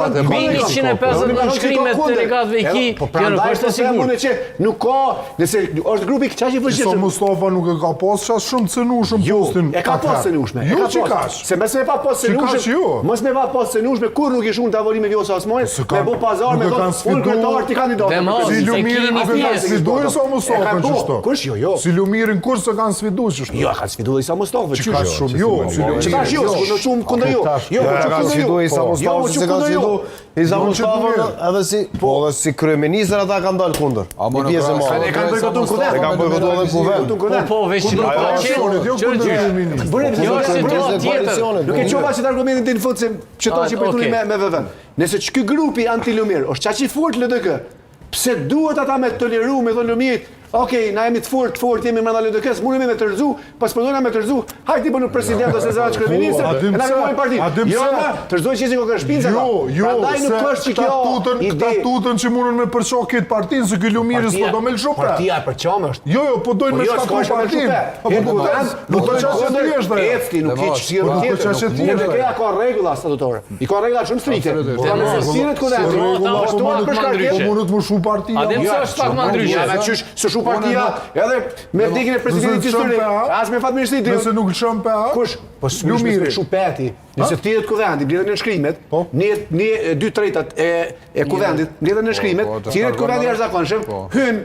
Mbi 150 nënshkrimet të delegatëve i ki, kjo nuk është e sigurt. Nuk ka, nëse është grupi çaq i vështirë. Sa Mustafa nuk e ka pas ças shumë cënushëm postin. E ka pas cënushme. Jo që kash. Se mëse pa pas cënushme. Mos me pa pas cënushme, kur nuk ish unë tavolin me Vjosa Osmani, me bu pazar me unë kryetar ti kandidat. Si Lumirin nuk e kanë sfiduar sa Mustafa çështë. Kush jo. Si Lumirin kur s'e kanë sfiduar çështë. Jo, ka sfiduar sa Mustafa çështë. Ka shumë jo. Çfarë jo, në shumë kundër jo. Jo, ka sfiduar sa Mustafa se ka sfiduar. Isa Mustafa edhe si po edhe si kryeministër ata kanë dalë kundër. Në pjesë më. Ne kanë bojkotuar kundër. Ne kanë bojkotuar edhe kundër. Po, veç që nuk ka qenë. Jo, është situatë tjetër. Nuk e qova që të argumentin të në fund se që to që përtuni me vëvën. Nëse që ky grupi anti-Lumir është qaq i fort LDK, pse duhet ata me toleru, me thonë Lumirit, okej, na jemi të fort jemi brenda LDK-s, mundemi me të rëzu, pas përdojna me të rëzu, hajti bënu president ose zërat kryeministër, e na kërmojnë partinë. Jo, të rëzoj që ishte kokë shpinca. Prandaj nuk është që kjo ide. Statutën që mundën me përço këtë partinë, se ky Lumiri s'po do me lëshope. Partia e përçam është. Jo, po dojnë me shkatu partinë. Nuk do çfarë të jesh dhe. Ecki, nuk hiç thirrje tjetër. LDK-ja ka rregulla statutore. I ka rregulla shumë strikte. Po nëse sillet kundër. Mundot më shu partia. A dhe pse është pak më ndryshe? Partia, edhe me vdekjen e presidentit historik, as me fatmirësi. Nëse nuk lëshon PA, kush? Po Lumiri shu peti. Nëse thirret kuvendi, mbledhen nënshkrimet, një 2/3 e kuvendit, mbledhen nënshkrimet, thirret kuvendi jashtëzakonshëm, hyn